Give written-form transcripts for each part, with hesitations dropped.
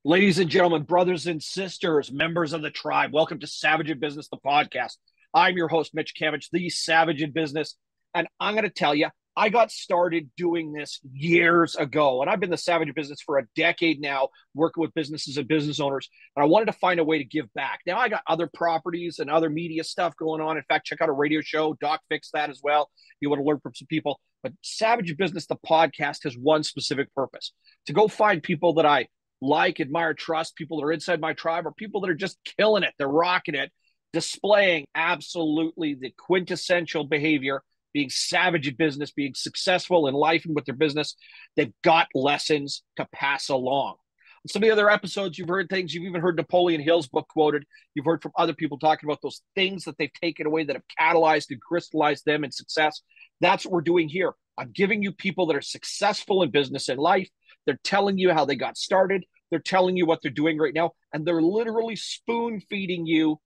Ladies and gentlemen, brothers and sisters, members of the tribe, welcome to Savage in Business, the podcast. I'm your host, Mitch Cammidge, the Savage in Business. And I'm going to tell you, I got started doing this years ago. And I've been the Savage in Business for a decade now, working with businesses and business owners. And I wanted to find a way to give back. Now, I got other properties and other media stuff going on. In fact, check out a radio show, Doc Fix that as well. You want to learn from some people. But Savage in Business, the podcast, has one specific purpose: to go find people that I like, admire, trust, people that are inside my tribe, or people that are just killing it. They're rocking it, displaying absolutely the quintessential behavior, being savage in business, being successful in life and with their business. They've got lessons to pass along. In some of the other episodes, you've heard things, you've even heard Napoleon Hill's book quoted. You've heard from other people talking about those things that they've taken away that have catalyzed and crystallized them in success. That's what we're doing here. I'm giving you people that are successful in business and life. They're telling you how they got started. They're telling you what they're doing right now. And they're literally spoon feeding you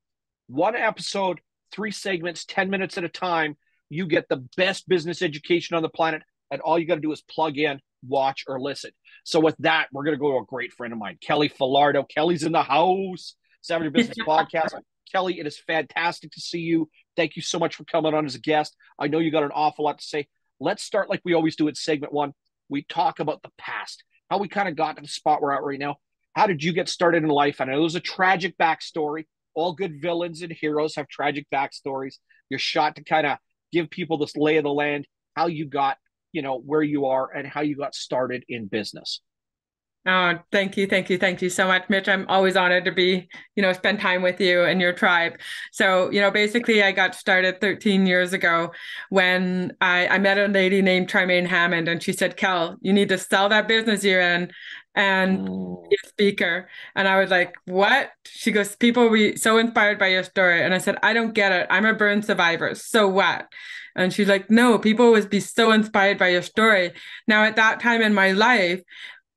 one episode, 3 segments, 10 minutes at a time. You get the best business education on the planet. And all you got to do is plug in, watch, or listen. So with that, we're going to go to a great friend of mine, Kelly Falardeau. Kelly's in the house. Savage Business Podcast. Kelly, it is fantastic to see you. Thank you so much for coming on as a guest. I know you got an awful lot to say. Let's start like we always do in segment 1. We talk about the past, how we kind of got to the spot we're at right now. How did you get started in life? I know there's a tragic backstory. All good villains and heroes have tragic backstories. You're shot to kind of give people this lay of the land, how you got, where you are and how you got started in business. Oh, thank you. Thank you. Thank you so much, Mitch. I'm always honored to be, spend time with you and your tribe. So, basically I got started 13 years ago when I met a lady named Tremaine Hammond, and she said, "Kel, you need to sell that business you're in and be a speaker." And I was like, "What?" She goes, "People will be so inspired by your story." And I said, "I don't get it. I'm a burn survivor. So what?" And she's like, "No, people would be so inspired by your story." Now, at that time in my life,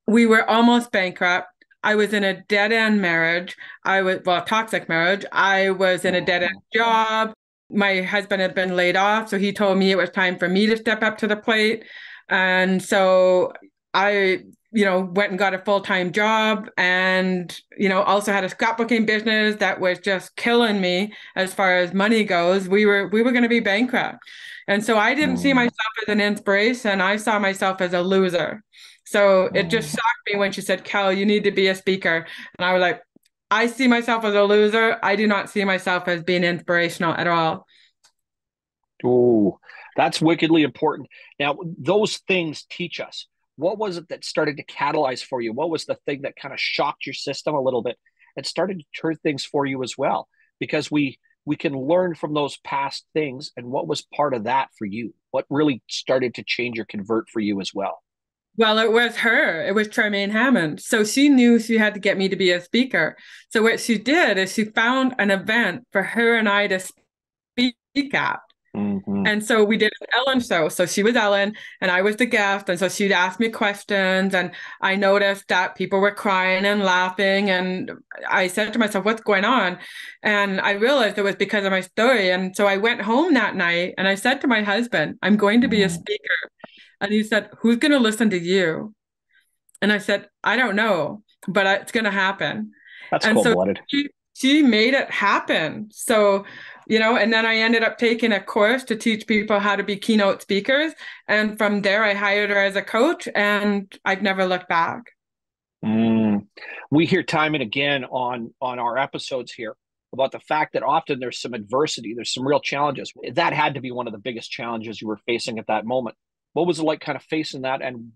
we were almost bankrupt. I was in a dead-end marriage. Toxic marriage. I was in a dead-end job. My husband had been laid off, so he told me it was time for me to step up to the plate. And so I, went and got a full-time job, and, also had a scrapbooking business that was just killing me as far as money goes. We were going to be bankrupt. And so I didn't see myself as an inspiration. I saw myself as a loser. So it just shocked me when she said, "Kel, you need to be a speaker." And I was like, I see myself as a loser. I do not see myself as being inspirational at all. Oh, that's wickedly important. Now, those things teach us. What was it that started to catalyze for you? What was the thing that kind of shocked your system a little bit and started to turn things for you as well? Because we can learn from those past things. And what was part of that for you? What really started to change or convert for you as well? Well, it was her. It was Tremaine Hammond. So she knew she had to get me to be a speaker. So what she did is she found an event for her and I to speak at. Mm-hmm. And so we did an Ellen show. So she was Ellen and I was the guest. And so she'd ask me questions. And I noticed that people were crying and laughing. And I said to myself, "What's going on?" And I realized it was because of my story. And so I went home that night and I said to my husband, "I'm going to be a speaker." And he said, "Who's going to listen to you?" And I said, "I don't know, but it's going to happen." That's And cold so blooded. she made it happen. So, and then I ended up taking a course to teach people how to be keynote speakers. And from there, I hired her as a coach, and I've never looked back. Mm. We hear time and again on our episodes here about the fact that often there's some adversity, there's some real challenges. That had to be one of the biggest challenges you were facing at that moment. What was it like kind of facing that? And,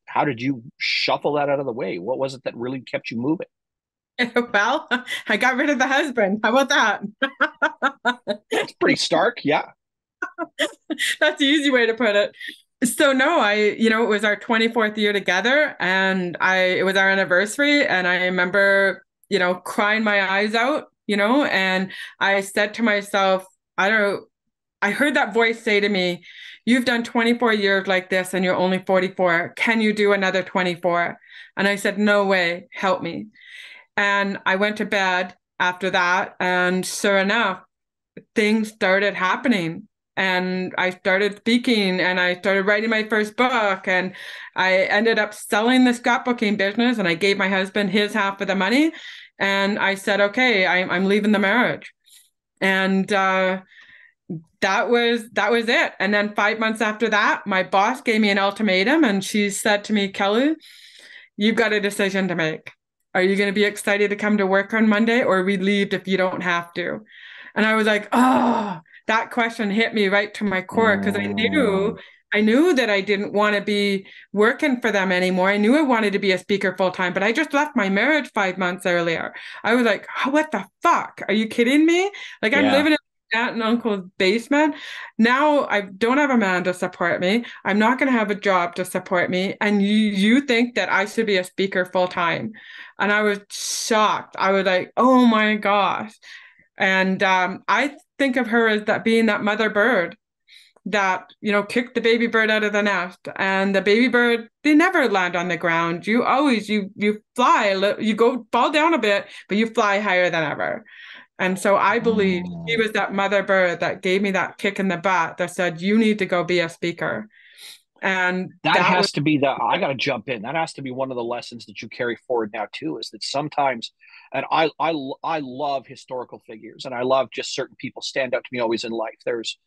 how did you shuffle that out of the way? What was it that really kept you moving? Well, I got rid of the husband. How about that? That's pretty stark. Yeah. That's the easy way to put it. So no, it was our 24th year together, and it was our anniversary, and I remember, crying my eyes out, and I said to myself, I don't know, I heard that voice say to me, "You've done 24 years like this and you're only 44. Can you do another 24?" And I said, "No way, help me." And I went to bed after that, and sure enough, things started happening. and I started speaking and I started writing my first book, and I ended up selling the scrapbooking business, and I gave my husband his half of the money, and I said, okay, I'm leaving the marriage. And that was it. And then 5 months after that, my boss gave me an ultimatum, and she said to me, Kelly, you've got a decision to make. Are you going to be excited to come to work on Monday, or relieved if you don't have to? And I was like, oh, that question hit me right to my core, because I knew that I didn't want to be working for them anymore. I knew I wanted to be a speaker full time, but I just left my marriage 5 months earlier. I was like, what the fuck? Are you kidding me? Like, I'm living in aunt and uncle's basement. Now I don't have a man to support me. I'm not going to have a job to support me. And you think that I should be a speaker full time. And I was shocked. I was like, oh my gosh. And I think of her as that being that mother bird that, kicked the baby bird out of the nest. And the baby bird, they never land on the ground. You always, you fly, you go fall down a bit, but you fly higher than ever. And so I believe he was that mother bird that gave me that kick in the butt that said, you need to go be a speaker. And that has to be I got to jump in. That has to be one of the lessons that you carry forward now too, is that sometimes, and I love historical figures, and I love just certain people stand out to me always in life. There's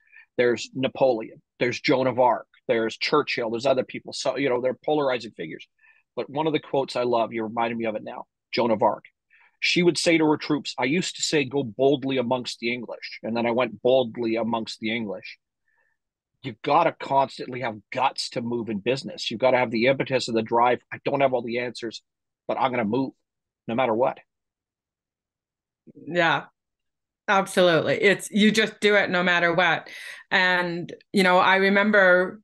Napoleon, there's Joan of Arc, there's Churchill, there's other people. So, they're polarizing figures. But one of the quotes I love, you reminded me of it now, Joan of Arc. She would say to her troops, I used to say, go boldly amongst the English. And then I went boldly amongst the English. You've got to constantly have guts to move in business. You've got to have the impetus and the drive. I don't have all the answers, but I'm going to move no matter what. Yeah, absolutely. You just do it no matter what. And, I remember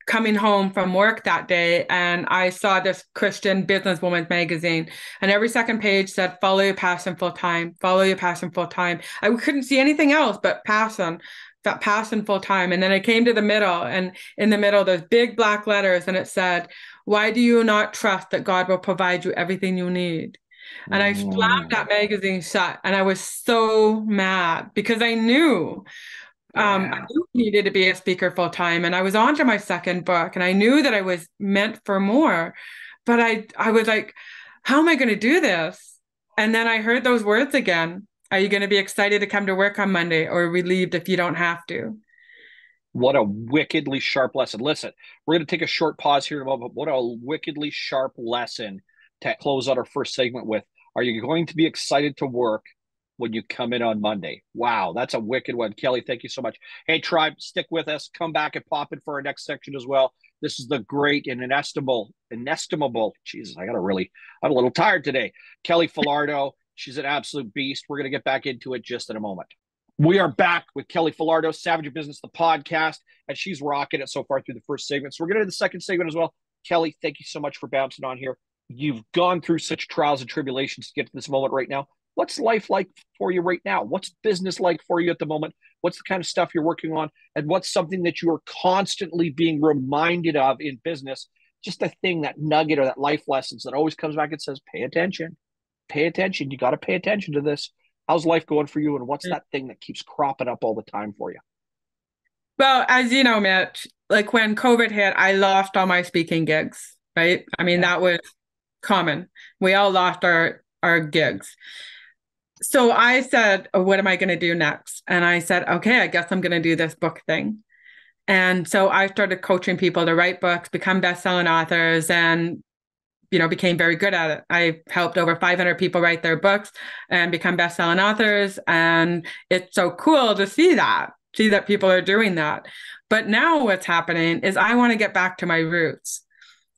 coming home from work that day, and I saw this Christian businesswoman magazine, and every second page said, follow your passion full time, follow your passion full time. I couldn't see anything else but passion, that passion full time. And then I came to the middle, and in the middle, there's big black letters, and it said, why do you not trust that God will provide you everything you need? And I slammed that magazine shut, and I was so mad because I knew I knew I needed to be a speaker full time, and I was on to my second book, and I knew that I was meant for more. But I was like, how am I going to do this? And then I heard those words again. Are you going to be excited to come to work on Monday, or relieved if you don't have to? What a wickedly sharp lesson. Listen, we're going to take a short pause here in a moment. What a wickedly sharp lesson to close out our first segment with. Are you going to be excited to work when you come in on Monday? Wow, that's a wicked one. Kelly, thank you so much. Hey, tribe, stick with us. Come back and pop in for our next section as well. This is the great and inestimable, Jesus, I'm a little tired today. Kelly Falardeau, she's an absolute beast. We're going to get back into it just in a moment. We are back with Kelly Falardeau, Savage of Business, the podcast, and she's rocking it so far through the first segment. So we're going to the second segment as well. Kelly, thank you so much for bouncing on here. You've gone through such trials and tribulations to get to this moment right now. What's life like for you right now? What's business like for you at the moment? What's the kind of stuff you're working on? And what's something that you are constantly being reminded of in business? Just a thing, that nugget or that life lessons that always comes back and says, pay attention. Pay attention. You got to pay attention to this. How's life going for you? And what's that thing that keeps cropping up all the time for you? Well, as you know, Mitch, like when COVID hit, I lost all my speaking gigs, right? I mean, that was common. We all lost our gigs. So I said, oh, what am I going to do next? And I said, okay, I guess I'm going to do this book thing. And so I started coaching people to write books, become best-selling authors, and became very good at it. I helped over 500 people write their books and become best-selling authors. And it's so cool to see that people are doing that. But now what's happening is I want to get back to my roots.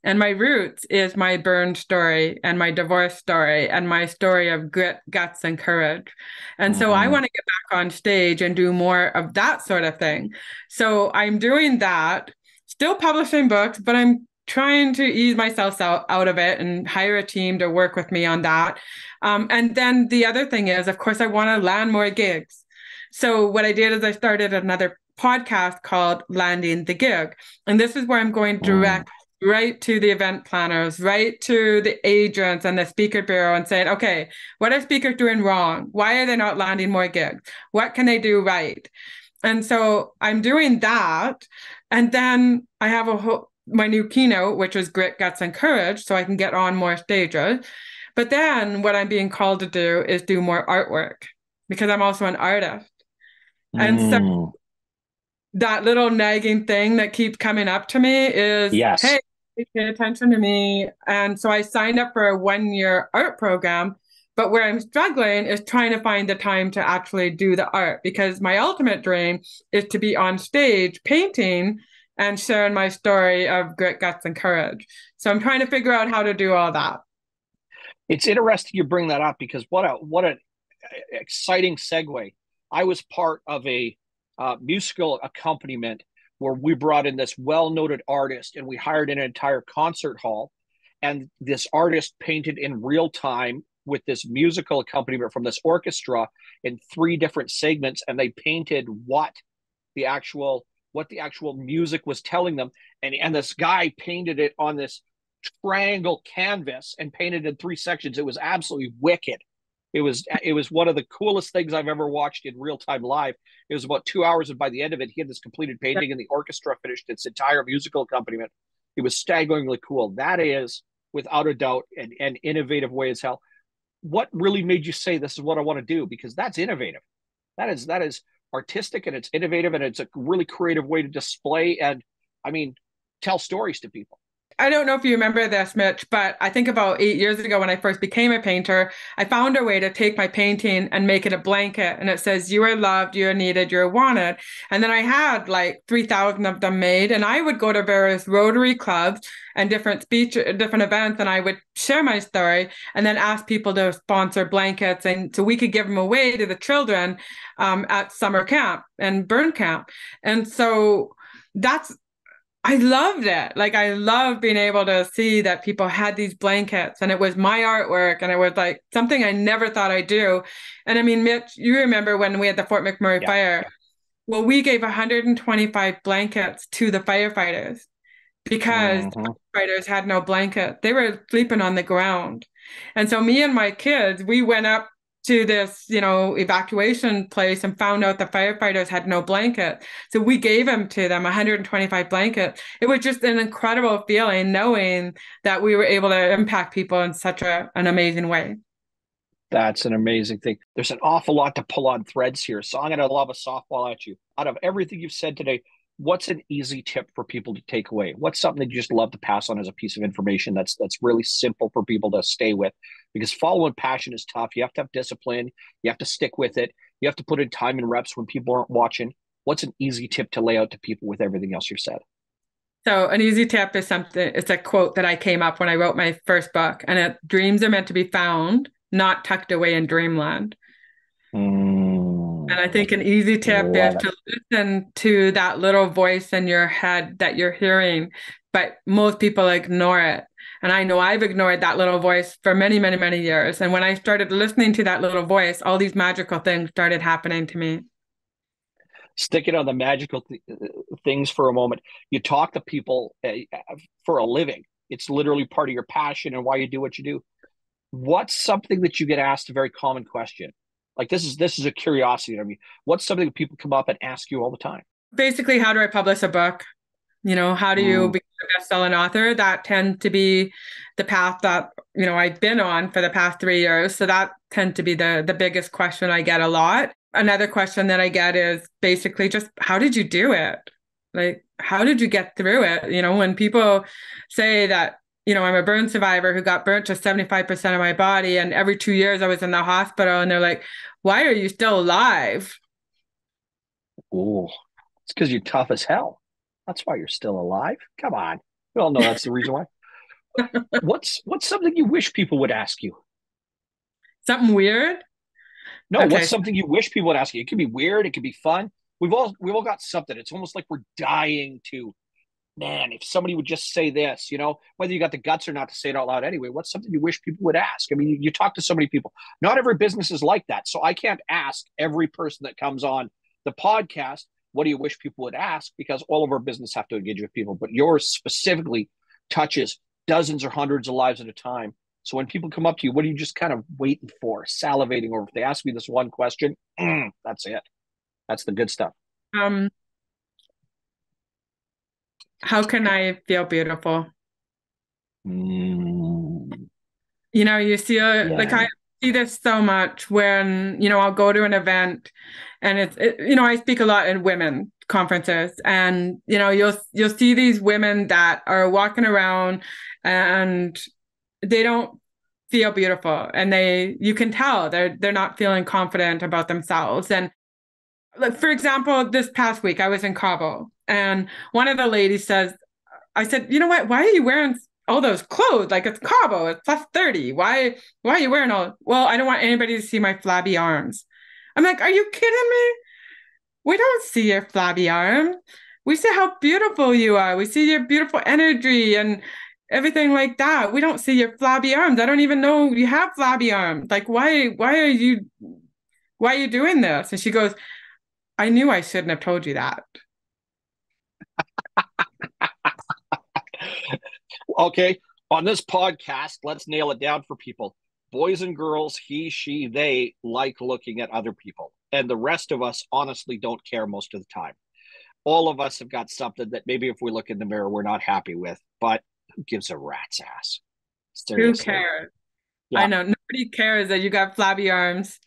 And my roots is my burn story and my divorce story and my story of grit, guts, and courage. And so I want to get back on stage and do more of that sort of thing. So I'm doing that, still publishing books, but I'm trying to ease myself out of it and hire a team to work with me on that. And then the other thing is, of course, I want to land more gigs. So what I did is I started another podcast called Landing the Gig. And this is where I'm going direct right to the event planners, right to the agents and the speaker bureau and saying, okay, what are speakers doing wrong? Why are they not landing more gigs? What can they do right? And so I'm doing that. And then I have my new keynote, which is grit, guts, and courage, so I can get on more stages. But then what I'm being called to do is do more artwork because I'm also an artist. And so Mm, that little nagging thing that keeps coming up to me is, yes. hey, pay attention to me. And so I signed up for a 1 year art program. But where I'm struggling is trying to find the time to actually do the art because my ultimate dream is to be on stage painting and sharing my story of grit, guts, and courage. So I'm trying to figure out how to do all that. It's interesting you bring that up because what an exciting segue. I was part of a musical accompaniment where we brought in this well-noted artist and we hired an entire concert hall, and this artist painted in real time with this musical accompaniment from this orchestra in three different segments, and they painted what the actual music was telling them, and this guy painted it on this triangle canvas and painted in three sections. It was absolutely wicked. It was one of the coolest things I've ever watched in real time live. It was about 2 hours, and by the end of it, he had this completed painting, and the orchestra finished its entire musical accompaniment. It was staggeringly cool. That is, without a doubt, an innovative way as hell. What really made you say this is what I want to do? Because that's innovative. That is artistic, and it's innovative, and it's a really creative way to display and, I mean, tell stories to people. I don't know if you remember this, Mitch, but I think about 8 years ago when I first became a painter, I found a way to take my painting and make it a blanket. And it says, you are loved, you are needed, you're wanted. And then I had like 3,000 of them made. And I would go to various Rotary clubs and different events, and I would share my story and then ask people to sponsor blankets. And so we could give them away to the children at summer camp and burn camp. And so that's I loved it. Like I love being able to see that people had these blankets and it was my artwork and it was like something I never thought I'd do. And I mean, Mitch, you remember when we had the Fort McMurray Yeah. fire? Well, we gave 125 blankets to the firefighters because Mm-hmm. firefighters had no blanket. They were sleeping on the ground. And so me and my kids, we went up to this, evacuation place and found out the firefighters had no blanket. So we gave them to them 125 blankets. It was just an incredible feeling knowing that we were able to impact people in such an amazing way. That's an amazing thing. There's an awful lot to pull on threads here. So I'm going to lob a softball at you. Out of everything you've said today, what's an easy tip for people to take away? What's something that you just love to pass on as a piece of information that's really simple for people to stay with? Because following passion is tough. You have to have discipline. You have to stick with it. You have to put in time and reps when people aren't watching. What's an easy tip to lay out to people with everything else you've said? So an easy tip is it's a quote that I came up when I wrote my first book, and dreams are meant to be found, not tucked away in dreamland. And I think an easy tip is Love it. to listen to that little voice in your head that you're hearing, but most people ignore it. And I know I've ignored that little voice for many, many, many years. And when I started listening to that little voice, all these magical things started happening to me. Sticking on the magical things for a moment. You talk to people for a living. It's literally part of your passion and why you do what you do. What's something that you get asked a very common question? Like this is a curiosity. I mean, what's something that people come up and ask you all the time? Basically, how do I publish a book? How do you Mm, become a best-selling author? That tends to be the path that, I've been on for the past 3 years. So that tends to be the biggest question I get a lot. Another question that I get is basically just, how did you do it? Like, how did you get through it? When people say that, I'm a burn survivor who got burnt to 75% of my body, and every 2 years I was in the hospital, and they're like, why are you still alive? oh, it's because you're tough as hell. That's why you're still alive. Come on. We all know that's the reason why. What's something you wish people would ask you? Something weird? No, what's Okay. something you wish people would ask you? It could be weird, it could be fun. We've all got something. It's almost like we're dying to, man, if somebody would just say this, whether you got the guts or not to say it out loud anyway, what's something you wish people would ask? I mean, you talk to so many people. Not every business is like that. So I can't ask every person that comes on the podcast, what do you wish people would ask? Because all of our business have to engage with people, but yours specifically touches dozens or hundreds of lives at a time. So when people come up to you, what are you just kind of waiting for, salivating over? If they ask me this one question, that's it. That's the good stuff. Um, how can I feel beautiful? Mm, You see, like yeah. I see this so much when, I'll go to an event and I speak a lot in women conferences and, you'll see these women that are walking around and they don't feel beautiful and you can tell they're not feeling confident about themselves. And like, for example, this past week I was in Cabo and one of the ladies says, I said, you know what? Why are you wearing all those clothes? Like it's Cabo, it's plus 30. Why are you wearing all? Well, I don't want anybody to see my flabby arms. I'm like, are you kidding me? We don't see your flabby arms. We see how beautiful you are. We see your beautiful energy and everything like that. We don't see your flabby arms. I don't even know you have flabby arms. Like, why are you doing this? And she goes, I knew I shouldn't have told you that. Okay. On this podcast, let's nail it down for people. Boys and girls, he, she, they like looking at other people. And the rest of us honestly don't care most of the time. All of us have got something that maybe if we look in the mirror, we're not happy with, but who gives a rat's ass? Who Seriously. cares? I Yeah. know nobody cares that you got flabby arms.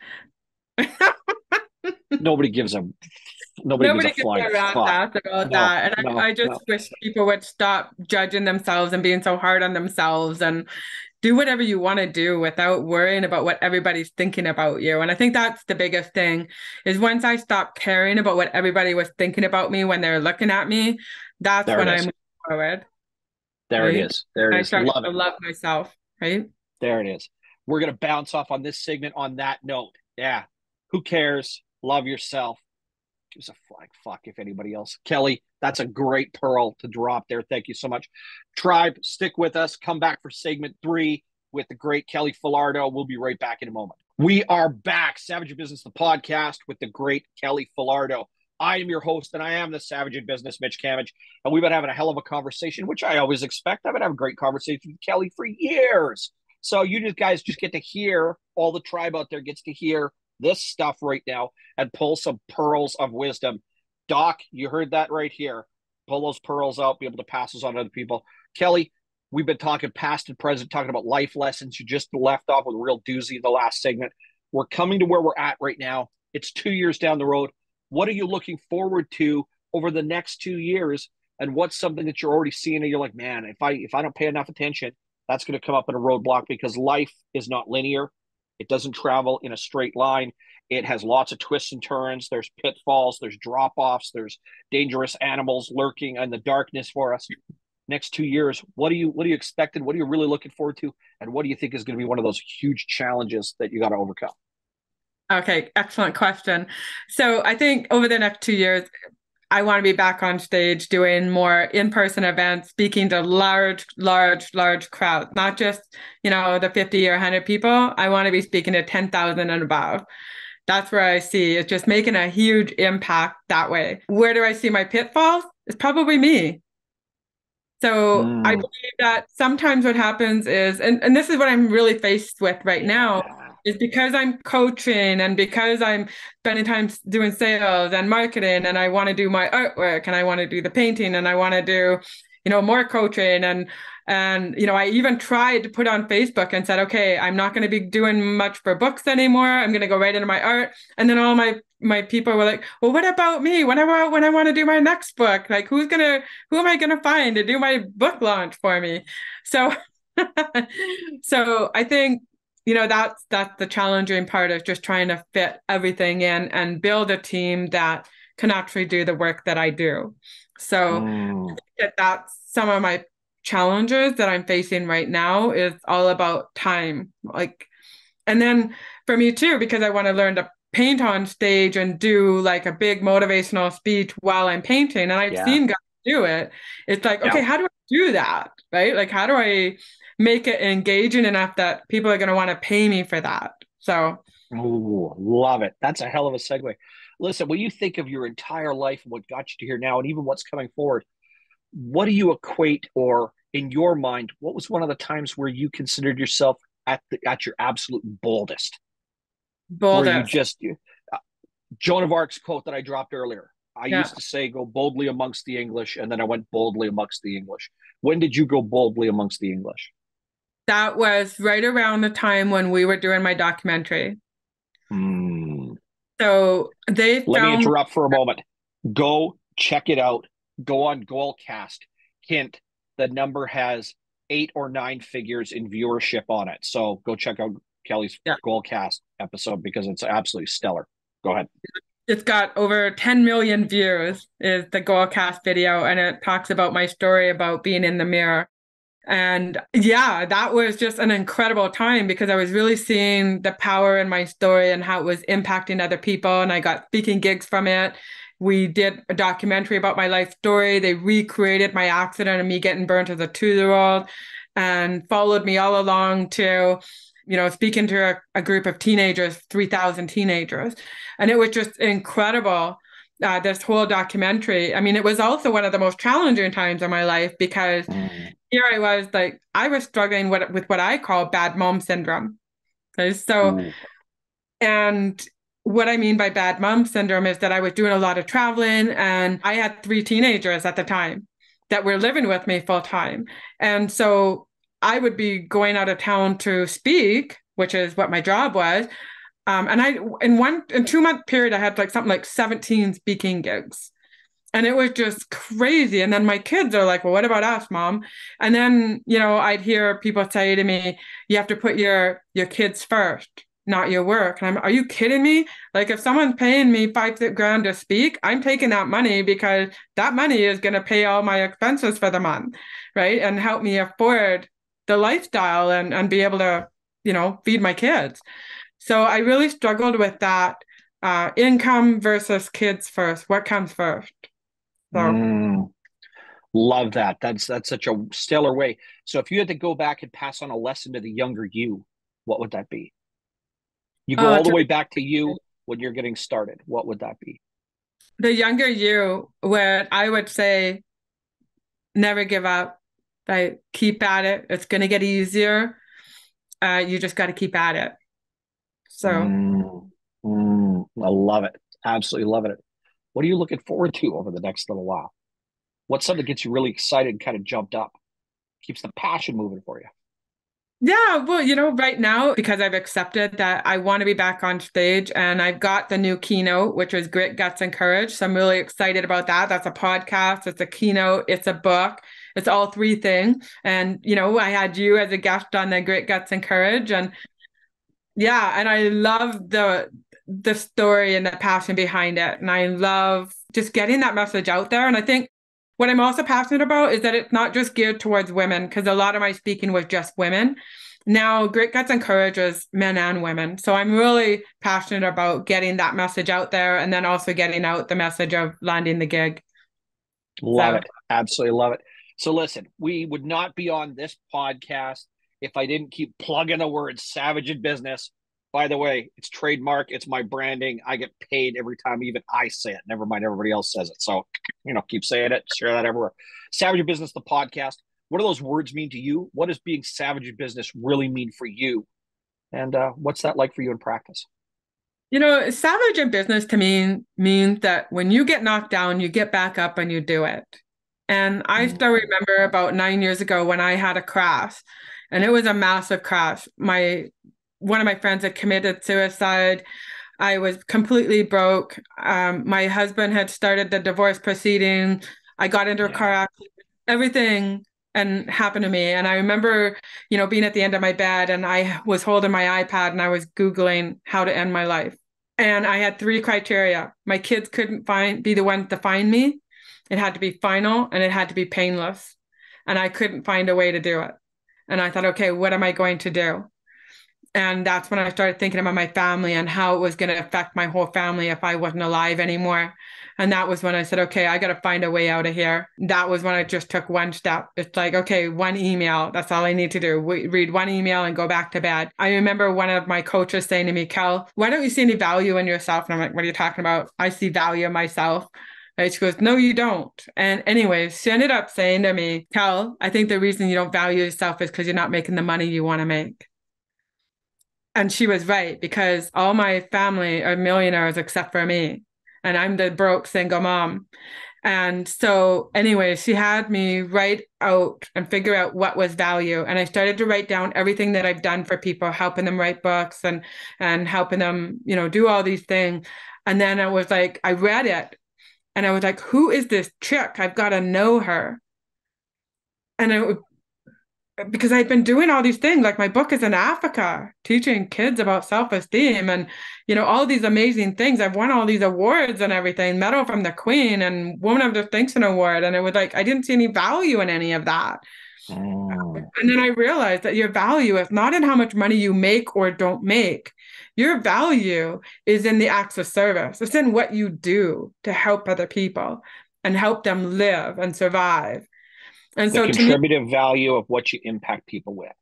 Nobody gives a nobody gives a Nobody gives flying a rat's fuck. ass about No, that. And no, I just no. wish people would stop judging themselves and being so hard on themselves and do whatever you want to do without worrying about what everybody's thinking about you. And I think that's the biggest thing is once I stopped caring about what everybody was thinking about me when they're looking at me, that's There it when I is. move forward, There it right? is. There it I is. started Love to it. love myself, right? There it is. We're gonna bounce off on this segment on that note. Yeah. Who cares? Love yourself. Gives a flying fuck if anybody else. Kelly, that's a great pearl to drop there. Thank you so much. Tribe, stick with us. Come back for segment 3 with the great Kelly Falardeau. We'll be right back in a moment. We are back. Savage in Business, the podcast with the great Kelly Falardeau. I am your host, and I am the Savage in Business, Mitch Cammidge. And we've been having a hell of a conversation, which I always expect. I've been having great conversations with Kelly for years. So you guys just get to hear, all the tribe out there gets to hear this stuff right now and pull some pearls of wisdom. Doc, you heard that right here. Pull those pearls out, be able to pass those on to other people. Kelly, we've been talking past and present, talking about life lessons. You just left off with a real doozy in the last segment. We're coming to where we're at right now. It's 2 years down the road. What are you looking forward to over the next 2 years? And what's something that you're already seeing and you're like, man, if I don't pay enough attention, that's going to come up in a roadblock because life is not linear. It doesn't travel in a straight line. It has lots of twists and turns. There's pitfalls, there's drop offs, there's dangerous animals lurking in the darkness for us. Next 2 years, what are you expecting? What are you really looking forward to? And what do you think is going to be one of those huge challenges that you got to overcome? Okay, excellent question. So I think over the next 2 years, I want to be back on stage doing more in-person events, speaking to large crowds, not just, the 50 or 100 people. I want to be speaking to 10,000 and above. That's where I see it's just making a huge impact that way. Where do I see my pitfalls? It's probably me. So I Mm, believe that sometimes what happens is, and this is what I'm really faced with right now, yeah. is because I'm coaching and because I'm spending time doing sales and marketing and I want to do my artwork and I want to do the painting and I want to do, more coaching and I even tried to put on Facebook and said, okay, I'm not going to be doing much for books anymore. I'm going to go right into my art. And then all my people were like, well, what about me? When I want to do my next book? Like who am I going to find to do my book launch for me? So so I think that's the challenging part of just trying to fit everything in and build a team that can actually do the work that I do. So Mm, that's some of my challenges that I'm facing right now is all about time. And then for me too, because I want to learn to paint on stage and do like a big motivational speech while I'm painting, and I've yeah. seen guys do it. It's like, Yeah. okay, how do I do that? Right? Like, how do I make it engaging enough that people are going to want to pay me for that? So, Ooh, love it. That's a hell of a segue. Listen, when you think of your entire life and what got you to here now, and even what's coming forward, what do you equate, or in your mind, what was one of the times where you considered yourself at your absolute boldest, where you boldest. just Joan of Arc's quote that I dropped earlier? I Yeah. used to say go boldly amongst the English, and then I went boldly amongst the English. When did you go boldly amongst the English? That was right around the time when we were doing my documentary. Hmm. So they Let me found, interrupt for a moment. Go check it out. Go on Goalcast. Hint, the number has 8 or 9 figures in viewership on it. So go check out Kelly's yeah, Goalcast episode because it's absolutely stellar. Go ahead. it's got over 10 million views is the Goalcast video, and it talks about my story about being in the mirror. And yeah, that was just an incredible time because I was really seeing the power in my story and how it was impacting other people. And I got speaking gigs from it. We did a documentary about my life story. They recreated my accident and me getting burnt as a 2-year-old and followed me all along to, speaking to a group of teenagers, 3,000 teenagers. And it was just incredible. This whole documentary. I mean, it was also one of the most challenging times of my life because Mm. here I was like, I was struggling with what I call bad mom syndrome. Okay, so, Ooh. and what I mean by bad mom syndrome is that I was doing a lot of traveling and I had 3 teenagers at the time that were living with me full time. And so I would be going out of town to speak, which is what my job was. And in 2 month period, I had like something like 17 speaking gigs. And it was just crazy. And then my kids are like, well, what about us, mom? And then, I'd hear people say to me, you have to put your kids first, not your work. And are you kidding me? Like if someone's paying me 5 grand to speak, I'm taking that money because that money is going to pay all my expenses for the month, right? And help me afford the lifestyle and be able to, feed my kids. So I really struggled with that income versus kids first. What comes first? So, Mm. Love that. That's such a stellar way. So if you had to go back and pass on a lesson to the younger you, what would that be? You go all the to way back to you when you're getting started. What would that be? the younger you, what I would say, never give up. Like, keep at it. It's going to get easier. You just got to keep at it. So, I love it. Absolutely loving it. What are you looking forward to over the next little while? What's something that gets you really excited and kind of jumped up? Keeps the passion moving for you. yeah, well, right now, because I've accepted that I want to be back on stage and I've got the new keynote, which is Grit, Guts, and Courage. So I'm really excited about that. That's a podcast, it's a keynote, it's a book, it's all three things. And, I had you as a guest on the Grit, Guts, and Courage. And yeah, and I love the story and the passion behind it. And I love just getting that message out there. And I think what I'm also passionate about is that it's not just geared towards women, because a lot of my speaking was just women. Now, Great Guts encourages men and women. So I'm really passionate about getting that message out there and then also getting out the message of landing the gig. Love So it. Absolutely love it. So listen, we would not be on this podcast if I didn't keep plugging the word savage in business. By the way, it's trademark, it's my branding. I get paid every time even I say it. Never mind everybody else says it. So, keep saying it, share that everywhere. Savage in Business, the podcast. What do those words mean to you? What does being savage in business really mean for you? And what's that like for you in practice? savage in business to me means that when you get knocked down, you get back up and you do it. And I still Mm. remember about 9 years ago when I had a crash, and it was a massive crash. One of my friends had committed suicide. I was completely broke. My husband had started the divorce proceeding. I got into a car Yeah. accident. Everything and happened to me. And I remember, being at the end of my bed and I was holding my iPad and I was Googling how to end my life. And I had 3 criteria. My kids couldn't be the ones to find me. It had to be final and it had to be painless. And I couldn't find a way to do it. And I thought, okay, what am I going to do? And that's when I started thinking about my family and how it was going to affect my whole family if I wasn't alive anymore. And that was when I said, okay, I got to find a way out of here. That was when I just took one step. It's like, okay, one email. That's all I need to do. Read one email and go back to bed. I remember one of my coaches saying to me, Kel, why don't you see any value in yourself? And I'm like, what are you talking about? I see value in myself. And she goes, no, you don't. And anyways, she ended up saying to me, Kel, I think the reason you don't value yourself is because you're not making the money you want to make. And she was right because all my family are millionaires except for me. and I'm the broke single mom. And so anyway, she had me write out and figure out what was value. And I started to write down everything that I've done for people, helping them write books and helping them, do all these things. And then I was like, I read it and I was like, who is this chick? I've got to know her. And because I'd been doing all these things, like my book is in Africa, teaching kids about self-esteem and, all these amazing things. I've won all these awards and everything, medal from the Queen and Woman of Distinction Award. And it was like, I didn't see any value in any of that. Mm. And then I realized that your value is not in how much money you make or don't make. Your value is in the acts of service. It's in what you do to help other people and help them live and survive. And The so to me, contributive value of what you impact people with.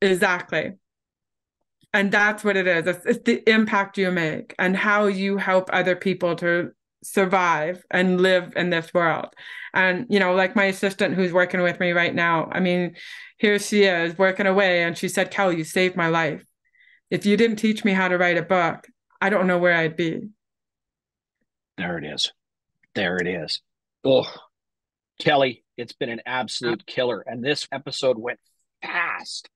exactly. And that's what it is. It's the impact you make and how you help other people to survive and live in this world. And, like my assistant who's working with me right now, I mean, here she is working away. And she said, Kelly, you saved my life. If you didn't teach me how to write a book, I don't know where I'd be. There it is. There it is. Oh, Kelly, it's been an absolute killer. And this episode went fast.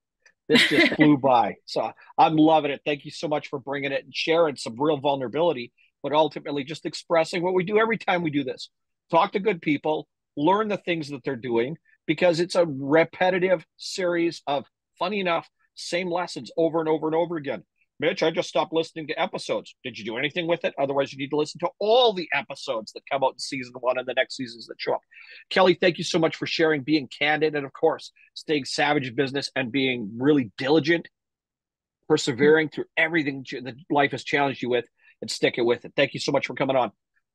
This just flew by. So I'm loving it. Thank you so much for bringing it and sharing some real vulnerability, but ultimately just expressing what we do every time we do this. Talk to good people, learn the things that they're doing, because it's a repetitive series of, funny enough, same lessons over and over and over again. Mitch, I just stopped listening to episodes. Did you do anything with it? Otherwise, you need to listen to all the episodes that come out in season 1 and the next seasons that show up. Kelly, thank you so much for sharing, being candid, and of course, staying savage in business and being really diligent, persevering through everything that life has challenged you with, and sticking with it. Thank you so much for coming on.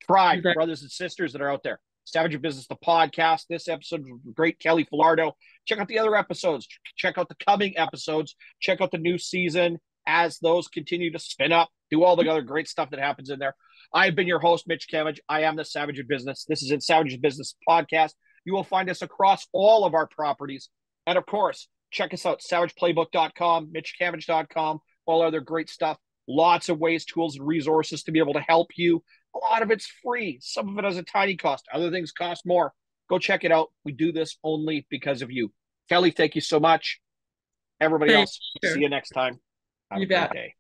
Tribe, brothers and sisters that are out there. Savage in Business, the podcast. This episode was great. Kelly Falardeau. Check out the other episodes. Check out the coming episodes. Check out the new season as those continue to spin up. Do all the other great stuff that happens in there. I've been your host, Mitch Cammidge. I am the Savage in Business. This is in Savage in Business podcast. You will find us across all of our properties. And of course, check us out, savageplaybook.com, mitchcammidge.com, all other great stuff. Lots of ways, tools, and resources to be able to help you. A lot of it's free. Some of it has a tiny cost. Other things cost more. Go check it out. We do this only because of you. Kelly, thank you so much. Everybody else, see you next time. Have a great day.